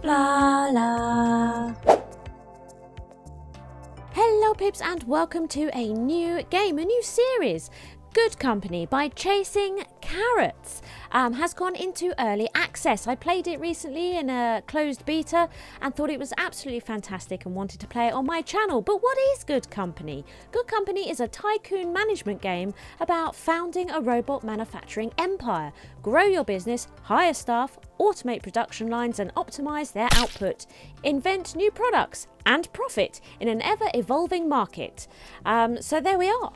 Blarla. Hello Pips and welcome to a new game, a new series. Good Company by Chasing Carrots has gone into early access. I played it recently in a closed beta and thought it was absolutely fantastic and wanted to play it on my channel. But what is Good Company? Good Company is a tycoon management game about founding a robot manufacturing empire. Grow your business, hire staff, automate production lines and optimize their output. Invent new products and profit in an ever-evolving market. So there we are.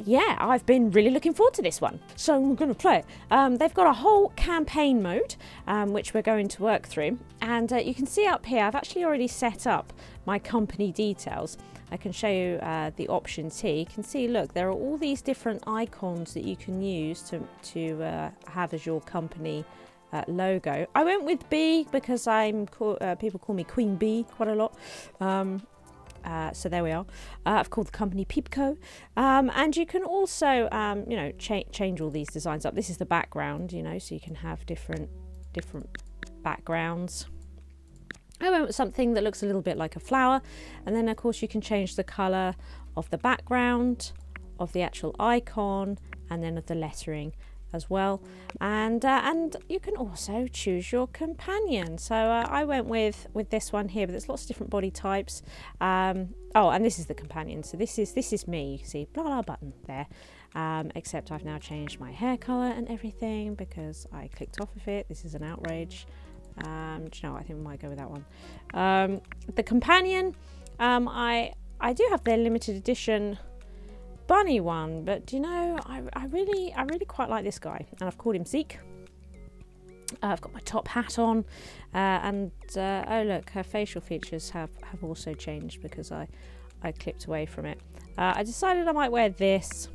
Yeah, I've been really looking forward to this one. So I'm going to play it. They've got a whole campaign mode, which we're going to work through. And you can see up here, I've actually already set up my company details. I can show you the options here. You can see, look, there are all these different icons that you can use to have as your company logo. I went with B because people call me Queen Bee quite a lot. So there we are. I've called the company PEEP. And you can also, you know, change all these designs up. This is the background, you know, so you can have different backgrounds. I went with something that looks a little bit like a flower, and then of course you can change the colour of the background, of the actual icon, and then of the lettering as well. And you can also choose your companion. So I went with this one here, but there's lots of different body types. Oh, and this is the companion. So this is me. You can see Blarla button there. Except I've now changed my hair colour and everything because I clicked off of it. This is an outrage. Do you know, I think we might go with that one. The companion, I do have their limited edition bunny one, but you know, I really quite like this guy, and I've called him Zeke. I've got my top hat on, and oh look, her facial features have also changed because I clipped away from it. I decided I might wear this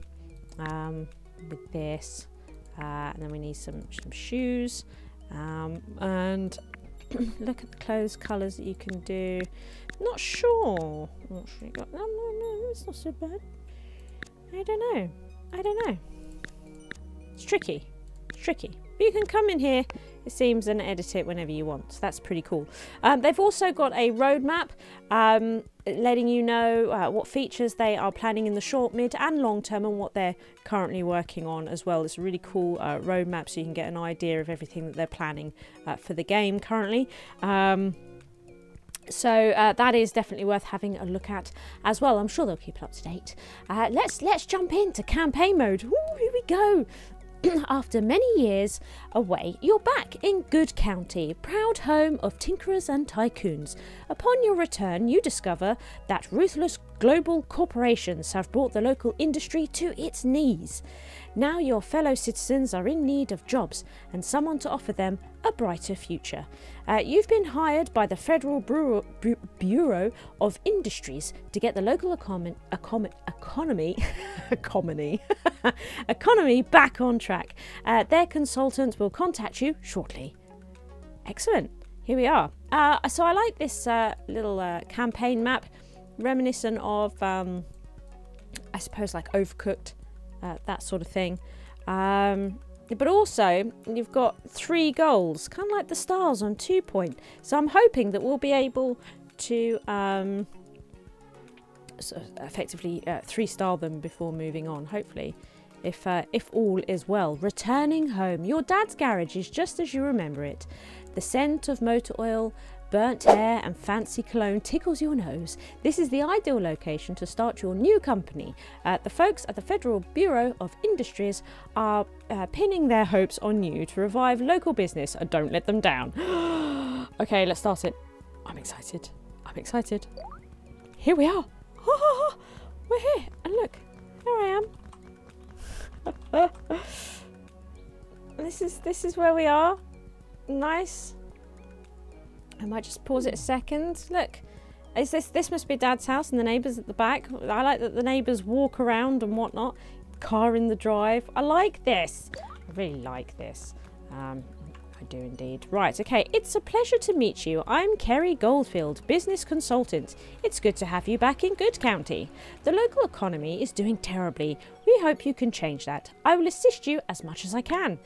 with this, and then we need some shoes. And look at the clothes colours that you can do. Not sure you got. No, it's not so bad. I don't know. It's tricky. But you can come in here, it seems, and edit it whenever you want. So that's pretty cool. They've also got a roadmap letting you know what features they are planning in the short, mid and long term, and what they're currently working on as well. It's a really cool roadmap, so you can get an idea of everything that they're planning for the game currently. So that is definitely worth having a look at as well. I'm sure they'll keep it up to date. Let's jump into campaign mode. Ooh, here we go. After many years away, you're back in Good County, proud home of tinkerers and tycoons. Upon your return, you discover that ruthless global corporations have brought the local industry to its knees. Now your fellow citizens are in need of jobs and someone to offer them a brighter future. You've been hired by the Federal Bureau of Industries to get the local economy back on track. Their consultants will contact you shortly. Excellent. Here we are. So I like this little campaign map, reminiscent of, I suppose, like Overcooked, that sort of thing. But also, you've got 3 goals, kind of like the stars on 2 Point. So I'm hoping that we'll be able to effectively 3-star them before moving on, hopefully, if all is well. Returning home. Your dad's garage is just as you remember it. The scent of motor oil, burnt hair and fancy cologne tickles your nose. This is the ideal location to start your new company. The folks at the Federal Bureau of Industries are pinning their hopes on you to revive local business. Don't let them down. Okay, let's start it. I'm excited. Here we are. We're here. And look, here I am. This is where we are. Nice. I might just pause it a second. Look, this must be Dad's house and the neighbours at the back. I like that the neighbours walk around and whatnot. Car in the drive. I like this. I really like this. I do indeed. Right, okay. It's a pleasure to meet you. I'm Kerry Goldfield, business consultant. It's good to have you back in Good County. The local economy is doing terribly. We We hope you can change that. I will assist you as much as I can.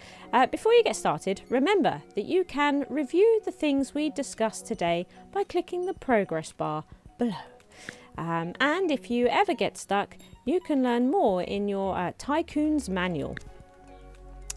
Before you get started, remember that you can review the things we discussed today by clicking the progress bar below. And if you ever get stuck, you can learn more in your Tycoon's manual.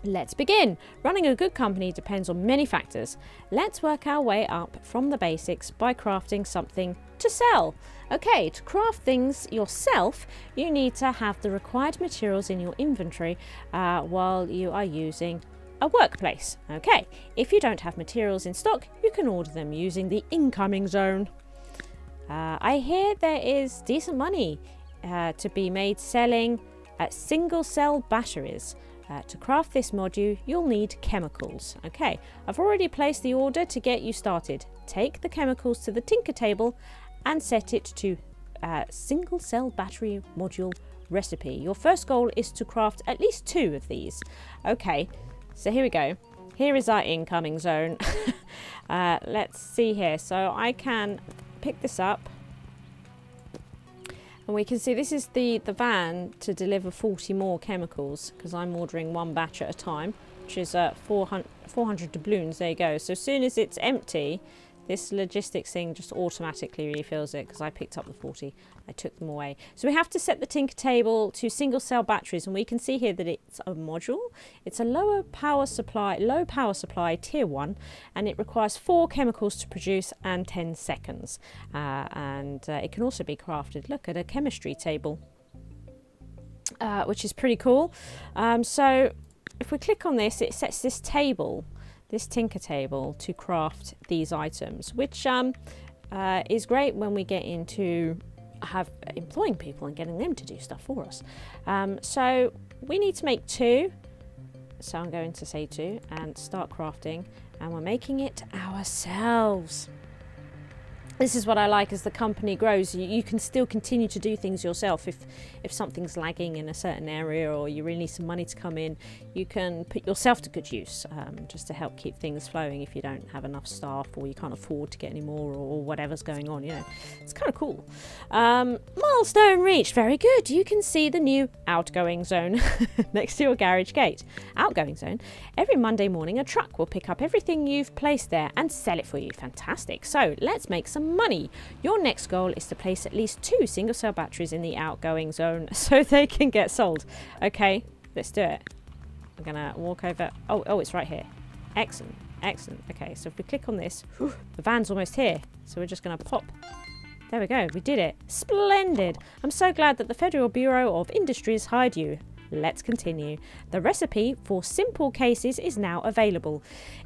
Let's begin. Running a good company depends on many factors. Let's work our way up from the basics by crafting something to sell. Okay, to craft things yourself, you need to have the required materials in your inventory while you are using a workplace. Okay, if you don't have materials in stock, you can order them using the incoming zone. I hear there is decent money to be made selling single cell batteries. To craft this module, you'll need chemicals. Okay, I've already placed the order to get you started. Take the chemicals to the tinker table and set it to single cell battery module recipe. Your first goal is to craft at least 2 of these. Okay, so here we go. Here is our incoming zone. Let's see here. So I can pick this up. And we can see this is the van to deliver 40 more chemicals, because I'm ordering 1 batch at a time, which is 400 doubloons. There you go. So as soon as it's empty, this logistics thing just automatically refills it, because I picked up the 40. I took them away. So we have to set the tinker table to single cell batteries, and we can see here that it's a module. It's a low power supply tier 1, and it requires 4 chemicals to produce and 10 seconds. It can also be crafted, look, at a chemistry table, which is pretty cool. So if we click on this, it sets this table, this tinker table, to craft these items, which is great when we get into employing people and getting them to do stuff for us. So we need to make 2, so I'm going to say 2 and start crafting, and we're making it ourselves. This is what I like. As the company grows, you can still continue to do things yourself. If something's lagging in a certain area, or you really need some money to come in, you can put yourself to good use, just to help keep things flowing if you don't have enough staff, or you can't afford to get any more, or whatever's going on, you know. It's kind of cool. Milestone reached. Very good. You can see the new outgoing zone next to your garage gate. Outgoing zone. Every Monday morning, a truck will pick up everything you've placed there and sell it for you. Fantastic. So let's make some money. Your next goal is to place at least 2 single cell batteries in the outgoing zone so they can get sold. Okay, let's do it. I'm gonna walk over. Oh, it's right here. Excellent, excellent. Okay, so if we click on this, the van's almost here, so we're just gonna pop. There we go, we did it. Splendid. I'm so glad that the Federal Bureau of Industries hired you. Let's continue. The recipe for simple cases is now available.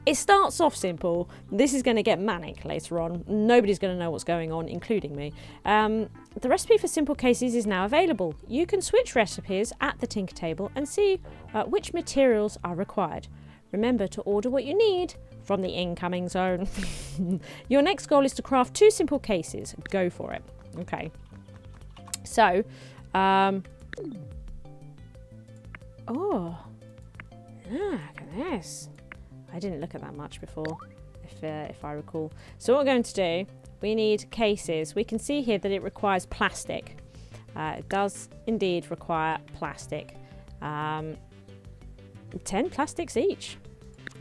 It starts off simple. This is going to get manic later on. Nobody's going to know what's going on, including me. The recipe for simple cases is now available. You can switch recipes at the tinker table and see which materials are required. Remember to order what you need from the incoming zone. Your next goal is to craft 2 simple cases. Go for it. Okay. So, oh, look at this. I didn't look at that much before, if I recall. So what we're going to do, we need cases. We can see here that it requires plastic. It does indeed require plastic. 10 plastics each.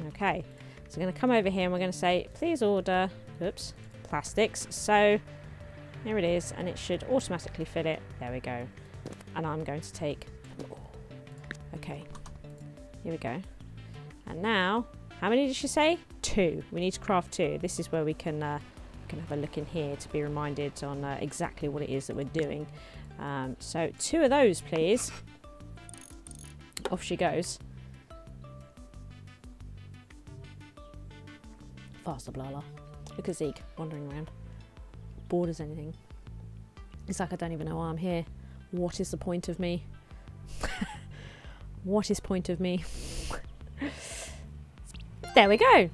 Okay, so we're going to come over here and we're going to say, please order, oops, plastics. So here it is, and it should automatically fit it. There we go. And I'm going to take... Okay, here we go. And now, how many did she say? 2. We need to craft 2. This is where we can have a look in here to be reminded on exactly what it is that we're doing. So 2 of those, please. Off she goes. Faster, Blarla. Look at Zeke wandering around. Bored as anything. It's like I don't even know why I'm here. What is the point of me? What is point of me? There we go.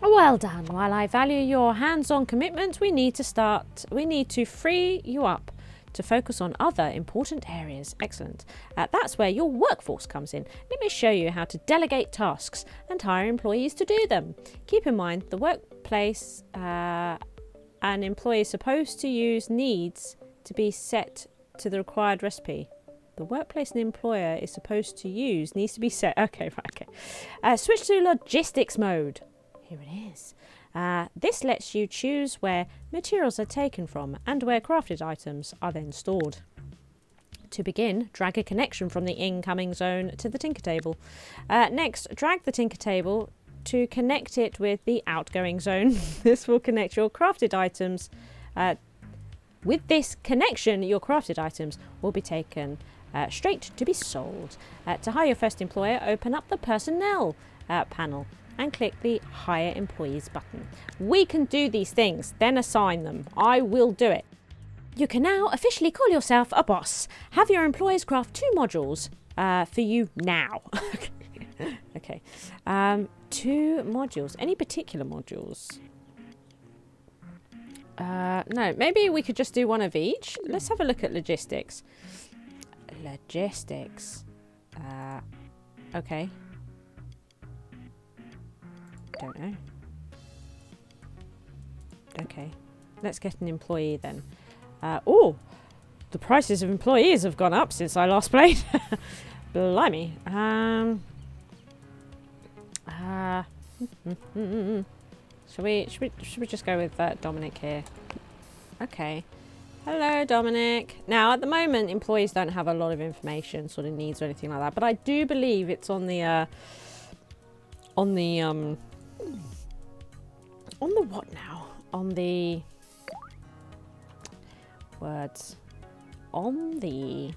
Well done. While I value your hands-on commitment, we need to free you up to focus on other important areas. Excellent. That's where your workforce comes in. Let me show you how to delegate tasks and hire employees to do them. Keep in mind, the workplace an employee is supposed to use needs to be set to the required recipe. the workplace an employer is supposed to use needs to be set. Okay, right, okay. Switch to logistics mode. Here it is. This lets you choose where materials are taken from and where crafted items are then stored. To begin, drag a connection from the incoming zone to the tinker table. Next, drag the tinker table to connect it with the outgoing zone. This will connect your crafted items. With this connection, your crafted items will be taken straight to be sold. To hire your first employer, open up the personnel panel and click the hire employees button. We can do these things, then assign them. I will do it. You can now officially call yourself a boss. Have your employees craft 2 modules for you now. Okay. 2 modules. Any particular modules? No, maybe we could just do 1 of each. Let's have a look at logistics. Logistics. Okay. Don't know. Okay. Let's get an employee then. Oh, the prices of employees have gone up since I last played. Blimey. Should we just go with Dominic here? Okay. Hello, Dominic. Now, at the moment, employees don't have a lot of information, sort of needs or anything like that. But I do believe it's on the what now? On the words. On the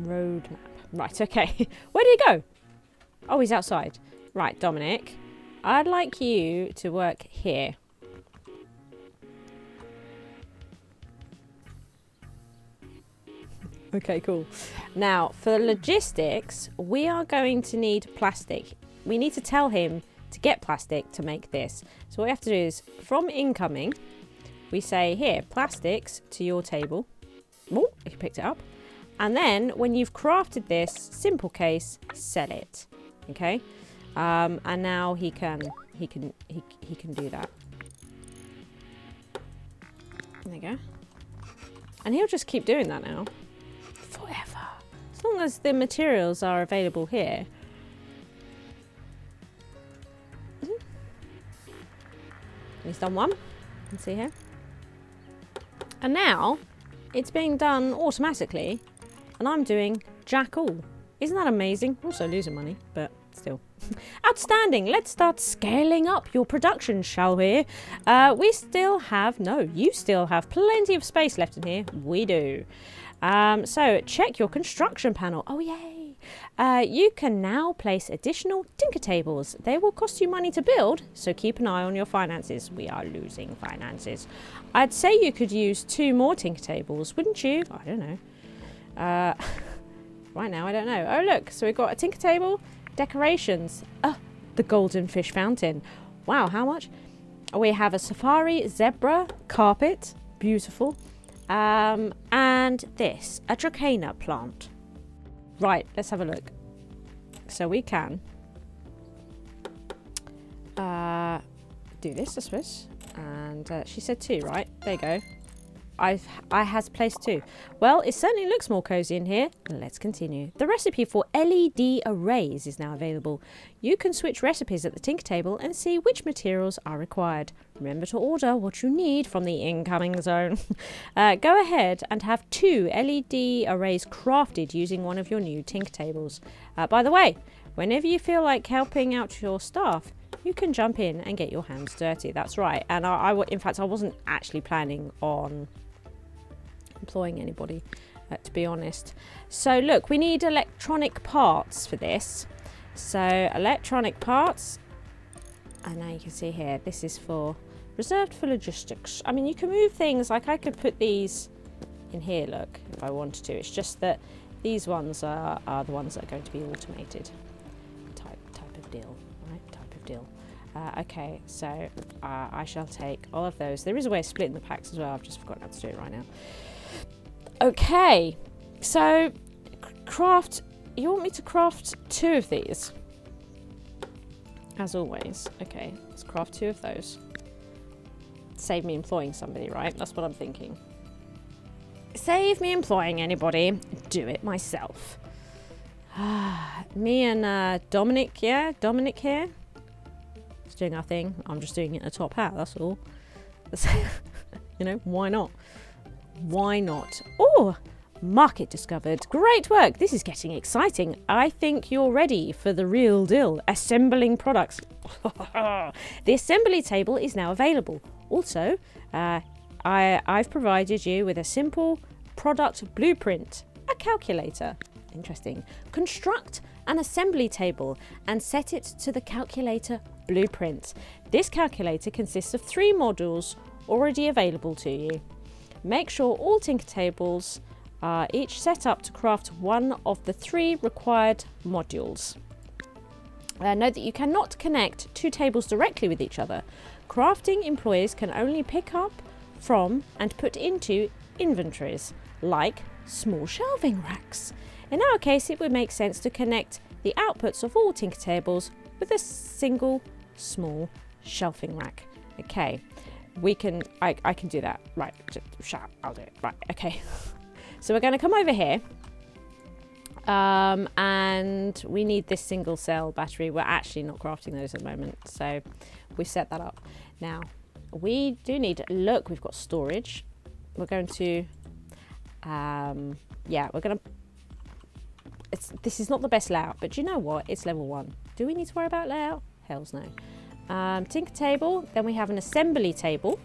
roadmap. Right, okay. Where did he go? Oh, he's outside. Right, Dominic. I'd like you to work here. Okay, cool. Now, for logistics, we are going to need plastic. We need to tell him to get plastic to make this. So what we have to do is, from incoming, we say, here, plastics to your table. Oh, he picked it up. And then, when you've crafted this, simple case, sell it. Okay? And now he can do that. There you go. And he'll just keep doing that now. Forever. As long as the materials are available here. He's done 1. You can see here. And now, it's being done automatically. And I'm doing jack all. Isn't that amazing? Also losing money, but still. Outstanding. Let's start scaling up your production, shall we? You still have plenty of space left in here. We do. So check your construction panel. Oh, yay. You can now place additional tinker tables. They will cost you money to build, so keep an eye on your finances. We are losing finances. I'd say you could use 2 more tinker tables, wouldn't you? I don't know. Right now, I don't know. Oh, look. So we've got a tinker table, decorations. Oh, the golden fish fountain. Wow, how much? We have a safari zebra carpet. Beautiful. And this, a dracena plant. Right, let's have a look. So we can do this, I suppose. And she said 2, right? There you go. I has placed 2. Well, it certainly looks more cozy in here. Let's continue. The recipe for LED arrays is now available. You can switch recipes at the tinker table and see which materials are required. Remember to order what you need from the incoming zone. Go ahead and have 2 LED arrays crafted using one of your new tinker tables. By the way, whenever you feel like helping out your staff, you can jump in and get your hands dirty. That's right. And in fact, I wasn't actually planning on employing anybody, to be honest. So look, we need electronic parts for this. So electronic parts, and now you can see here, this is reserved for logistics. I mean, you can move things, like I could put these in here, look, if I wanted to. It's just that these ones are the ones that are going to be automated. Type of deal, right? Type of deal. Okay, so I shall take all of those. There is a way of splitting the packs as well. I've just forgotten how to do it right now. Okay, so craft. You want me to craft 2 of these? As always. Okay, let's craft 2 of those. Save me employing somebody, right? That's what I'm thinking. Save me employing anybody. Do it myself. Me and Dominic, yeah? Dominic here. It's doing our thing. I'm just doing it in a top hat, that's all. You know, why not? Why not? Oh, market discovered. Great work. This is getting exciting. I think you're ready for the real deal. Assembling products. The assembly table is now available. Also, I've provided you with a simple product blueprint, a calculator. Interesting. Construct an assembly table and set it to the calculator blueprint. This calculator consists of 3 modules already available to you. Make sure all Tinker tables are each set up to craft one of the 3 required modules. Note that you cannot connect 2 tables directly with each other. Crafting employees can only pick up from and put into inventories, like small shelving racks. In our case, it would make sense to connect the outputs of all Tinker tables with a single small shelving rack. Okay, we can, I can do that. Right, shut up, I'll do it. Right, okay. So we're going to come over here. And we need this single cell battery. We're actually not crafting those at the moment, so we set that up. Now, we do need, look, we've got storage. We're going to, yeah, we're going to, this is not the best layout, but do you know what? It's level 1. Do we need to worry about layout? Hells no. Tinker table, then we have an assembly table.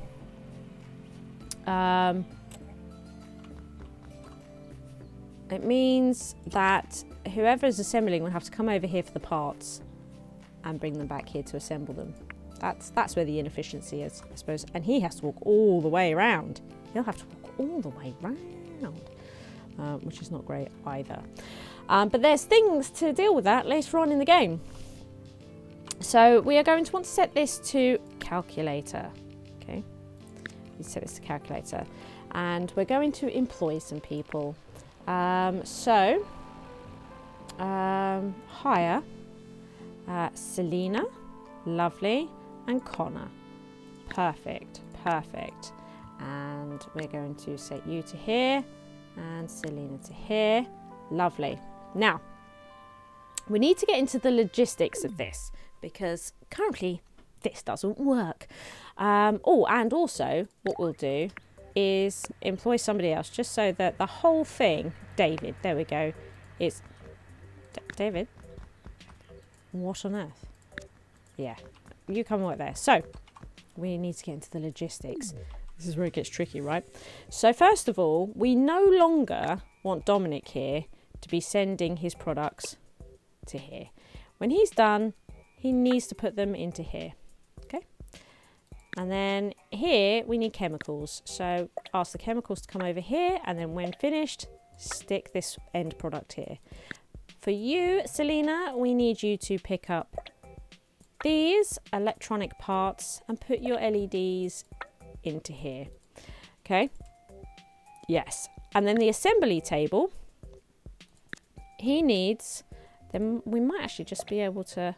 It means that whoever is assembling will have to come over here for the parts and bring them back here to assemble them. That's where the inefficiency is, I suppose. And he has to walk all the way around. He'll have to walk all the way around, which is not great either. But there's things to deal with that later on in the game. So we are going to want to set this to calculator. Okay, we set this to calculator, and we're going to employ some people. Hire Selena, lovely, and Connor. Perfect, perfect. And we're going to set you to here and Selena to here. Lovely. Now, we need to get into the logistics of this because currently this doesn't work. Oh, and also what we'll do is employ somebody else just so that the whole thing, David, there we go, is David, what on earth? Yeah, you come work there. So we need to get into the logistics. This is where it gets tricky, right? So first of all, we no longer want Dominic here to be sending his products to here. When he's done, he needs to put them into here. Okay. And then here we need chemicals. So ask the chemicals to come over here, and then when finished, stick this end product here. For you, Selena, we need you to pick up these electronic parts and put your LEDs into here. Okay. Yes. And then the assembly table, he needs, then we might actually just be able to,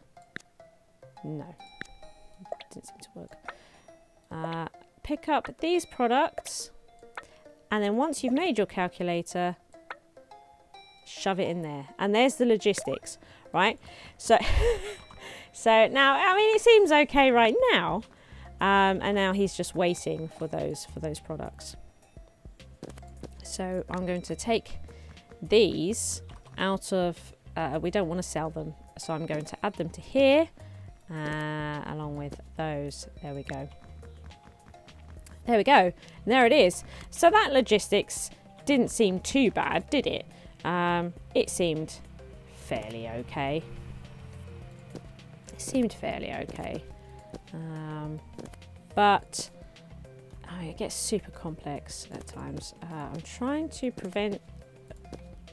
no, didn't seem to work. Pick up these products, and then once you've made your calculator, shove it in there. And there's the logistics, right? So, so now, I mean, it seems okay right now. And now he's just waiting for those products. So I'm going to take these out of, we don't want to sell them. So I'm going to add them to here, along with those. There we go. There we go. And there it is. So that logistics didn't seem too bad, did it? It seemed fairly okay. It seemed fairly okay. But it gets super complex at times. I'm trying to prevent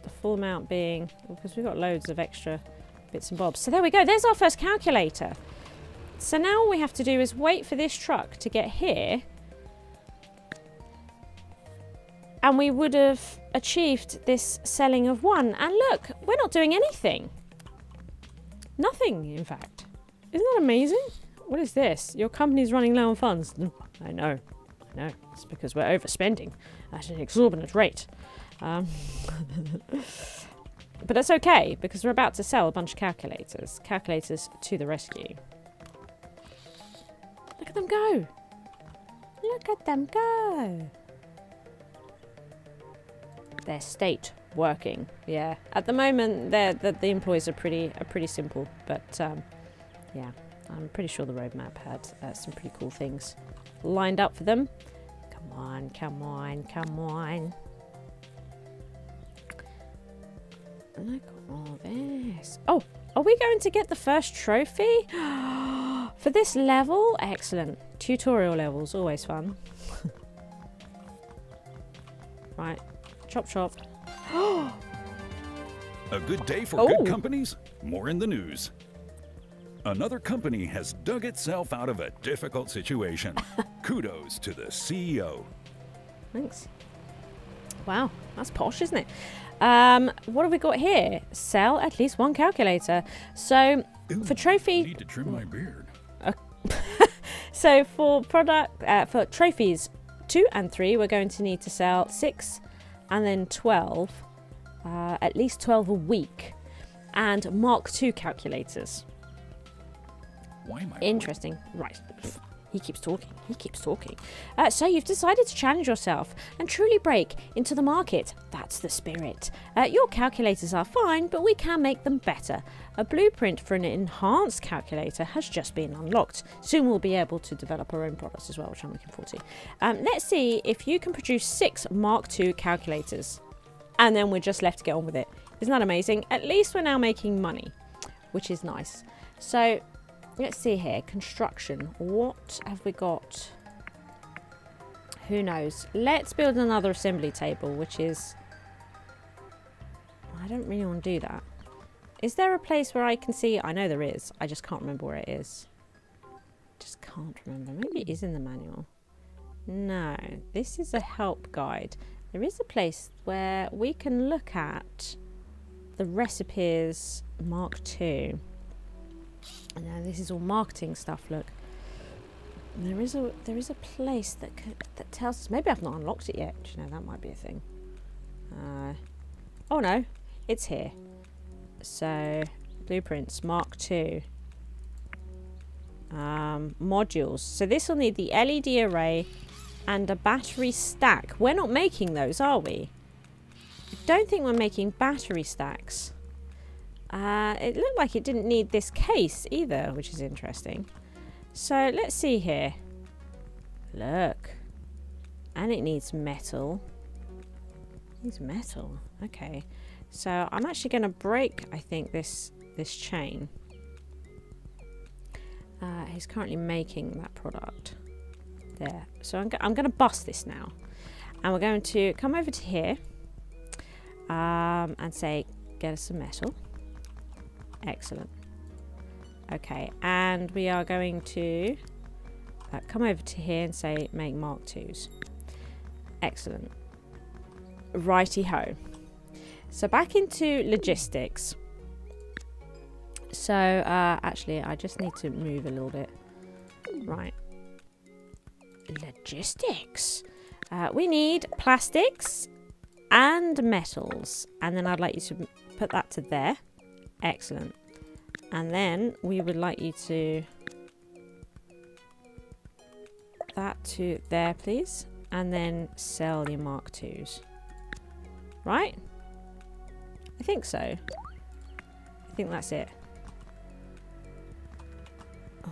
the full amount being, because we've got loads of extra bits and bobs. So there we go. There's our first calculator. So now all we have to do is wait for this truck to get here, and we would have achieved this selling of 1. And look, we're not doing anything. Nothing, in fact. Isn't that amazing? What is this? Your company's running low on funds. I know. No, it's because we're overspending at an exorbitant rate. But that's okay, because we're about to sell a bunch of calculators. Calculators to the rescue. Look at them go! Look at them go! Their state working. Yeah, at the moment, the employees are pretty simple, but yeah, I'm pretty sure the roadmap had some pretty cool things lined up for them. Come on, come on, come on! Look at all this. Oh, are we going to get the first trophy for this level? Excellent. Tutorial levels, always fun. Right, chop chop. A good day for good companies? More in the news. Another company has dug itself out of a difficult situation. Kudos to the CEO. Thanks. Wow, that's posh, isn't it? What have we got here? Sell at least one calculator. So for trophy, I need to trim my beard. So for for trophies 2 and 3, we're going to need to sell 6 and then 12, at least 12 a week, and Mark II calculators. Why am I interesting? Right. He keeps talking. He keeps talking. So you've decided to challenge yourself and truly break into the market. That's the spirit. Your calculators are fine, but we can make them better. A blueprint for an enhanced calculator has just been unlocked. Soon we'll be able to develop our own products as well, which I'm looking forward to. Let's see if you can produce 6 Mark II calculators. And then we're just left to get on with it. Isn't that amazing? At least we're now making money, which is nice. So let's see here. Construction. What have we got? Who knows? Let's build another assembly table, which is... I don't really want to do that. Is there a place where I can see? I know there is. I just can't remember where it is. Just can't remember. Maybe it is in the manual. No. This is a help guide. There is a place where we can look at the recipes Mark II. Now this is all marketing stuff. Look, there is a place that tells us. Maybe I've not unlocked it yet. You know, that might be a thing. Oh no, it's here. So blueprints Mark II, modules. So this will need the LED array and a battery stack. We're not making those, are we? I don't think we're making battery stacks. It looked like it didn't need this case either, which is interesting. So let's see here. Look. And it needs metal. It needs metal. Okay. So I'm actually going to break, I think, this chain. He's currently making that product. There. So I'm going to bust this now. And we're going to come over to here. And say, get us some metal. Excellent. Okay, and we are going to come over to here and say make Mark IIs. Excellent. Righty-ho. So back into logistics. So actually I just need to move a little bit. Right. Logistics. We need plastics and metals. And then I'd like you to put that to there. Excellent. And then we would like you to that to there, please. And then sell your Mark IIs. Right? I think so. I think that's it. Oh,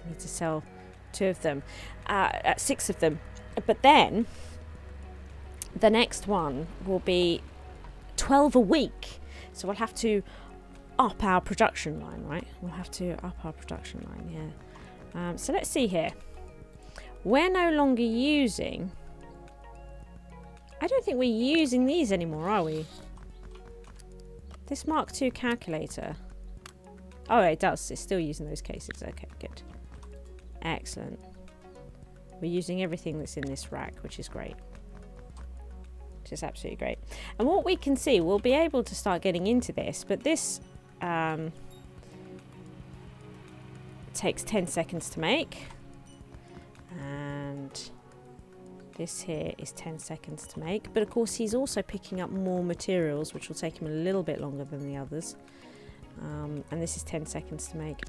I need to sell 2 of them. 6 of them. But then the next one will be 12 a week. So we'll have to up our production line, right? We'll have to up our production line, yeah. So let's see here. We're no longer using... I don't think we're using these anymore, are we? This Mark II calculator. Oh, it does. It's still using those cases. Okay, good. Excellent. We're using everything that's in this rack, which is great. Which is absolutely great. And what we can see, we'll be able to start getting into this, but this takes 10 seconds to make. And This here is 10 seconds to make, but of course he's also picking up more materials, which will take him a little bit longer than the others. And this is 10 seconds to make.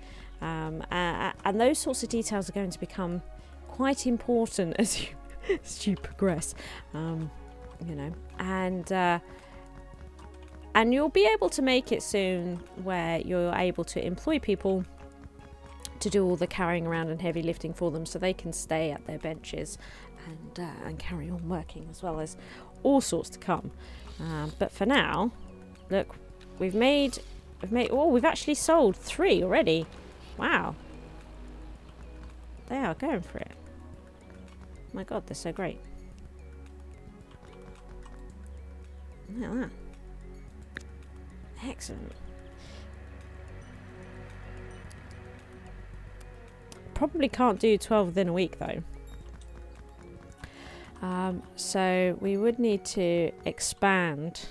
And those sorts of details are going to become quite important as you progress, you know. And you'll be able to make it soon where you're able to employ people to do all the carrying around and heavy lifting for them, so they can stay at their benches and carry on working, as well as all sorts to come. But for now, look, we've actually sold 3 already. Wow, they are going for it. My God, they're so great. Look at that. Excellent. Probably can't do 12 within a week though. So we would need to expand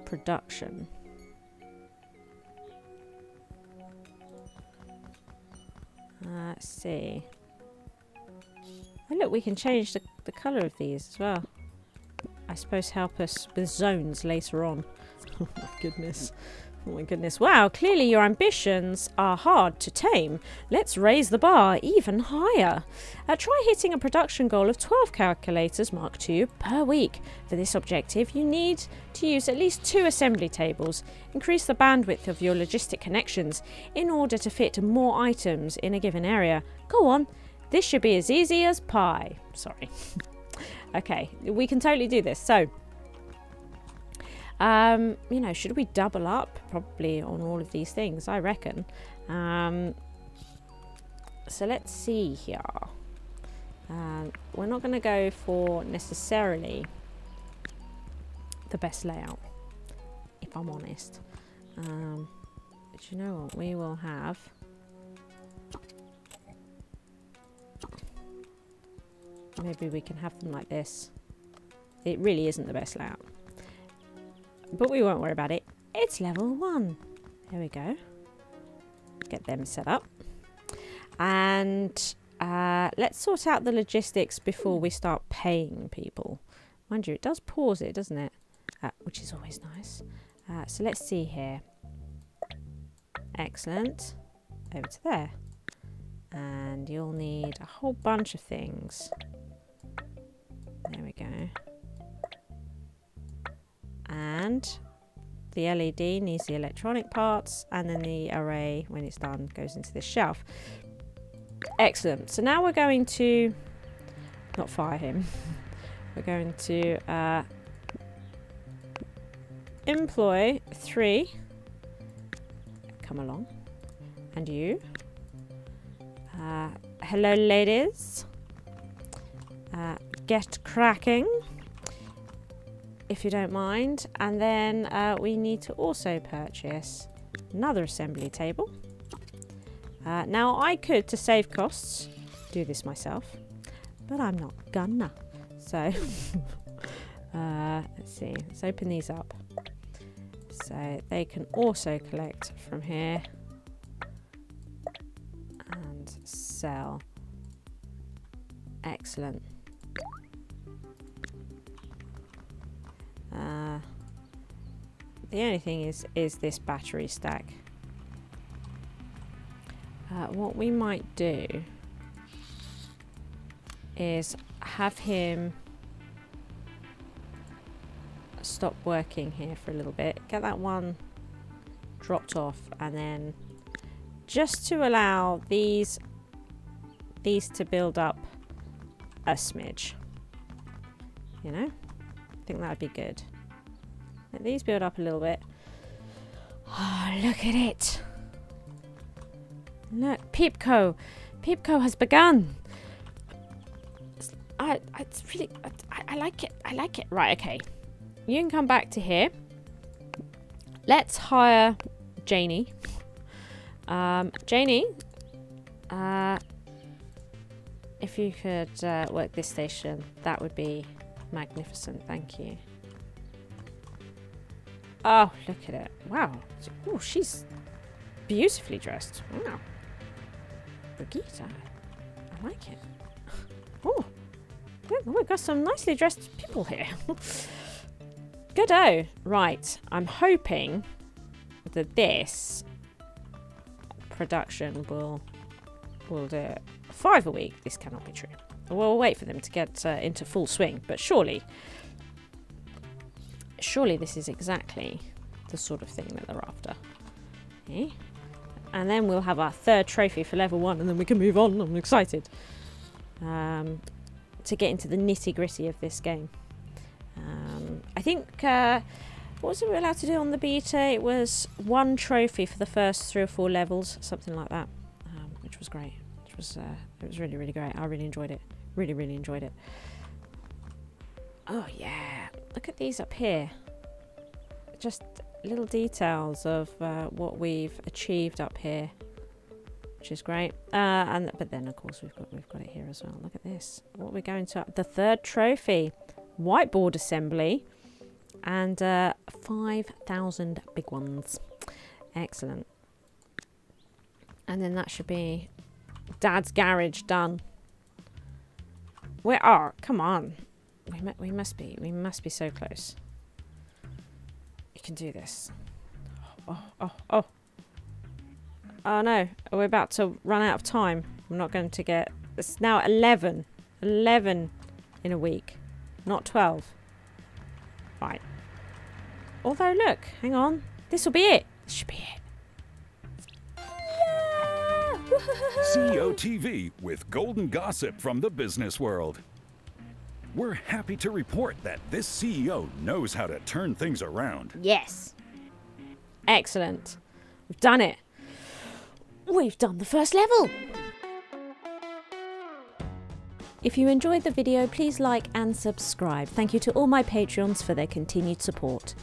production. Let's see. Oh look, we can change the colour of these as well. I suppose help us with zones later on. Oh my goodness. Oh my goodness. Wow, clearly your ambitions are hard to tame. Let's raise the bar even higher. Try hitting a production goal of 12 calculators Mark II per week. For this objective, you need to use at least 2 assembly tables. Increase the bandwidth of your logistic connections in order to fit more items in a given area. Go on. This should be as easy as pie. Sorry. Okay, we can totally do this. So, you know, should we double up? Probably on all of these things, I reckon. So let's see here. We're not going to go for necessarily the best layout, if I'm honest. But you know what? We will have... Maybe we can have them like this. It really isn't the best layout, but we won't worry about it. It's level 1. There we go. Get them set up. And let's sort out the logistics before we start paying people. Mind you, it does pause it, doesn't it? Which is always nice. So let's see here. Excellent. Over to there. And you'll need a whole bunch of things. There we go. And the LED needs the electronic parts, and then the array, when it's done, goes into this shelf. Excellent. So now we're going to not fire him. We're going to employ 3. Come along. And you. Hello, ladies. Get cracking, if you don't mind. And then we need to also purchase another assembly table. Now I could, to save costs, do this myself, but I'm not gonna. So let's see, let's open these up so they can also collect from here and sell. Excellent. The only thing is this battery stack. What we might do is have him stop working here for a little bit, get that one dropped off, and then just to allow these to build up a smidge, you know. I think that would be good. Let these build up a little bit. Oh, look at it. Look, PEEPco. PEEPco has begun. I like it. I like it. Right, okay. You can come back to here. Let's hire Janie. Janie, if you could work this station, that would be magnificent. Thank you. Oh, look at it. Wow. Oh, she's beautifully dressed. Wow. Brigitte, I like it. Oh, We've got some nicely dressed people here. Good-o. Right, I'm hoping that this production will do it 5 a week. This cannot be true. We'll wait for them to get into full swing, but surely this is exactly the sort of thing that they're after. Okay. And then we'll have our 3rd trophy for level 1, and then we can move on. I'm excited to get into the nitty-gritty of this game. I think, what was it we were allowed to do on the beta? It was 1 trophy for the first 3 or 4 levels, something like that, which was great. It was really, really great. I really enjoyed it. Really, really enjoyed it. Oh, yeah. Look at these up here. Just little details of what we've achieved up here, which is great. But then, of course, we've got it here as well. Look at this. What we're going to... The 3rd trophy. Whiteboard assembly. And 5,000 big ones. Excellent. And then that should be Dad's garage done. Where are? Come on. We must be so close. You can do this. Oh no. We're about to run out of time. I'm not going to get... It's now 11. 11 in a week. Not 12. Right. Although, look. Hang on. This will be it. This should be it. Yeah! CEO TV with golden gossip from the business world. We're happy to report that this CEO knows how to turn things around. Yes. Excellent. We've done it. We've done the first level. If you enjoyed the video, please like and subscribe. Thank you to all my Patreons for their continued support.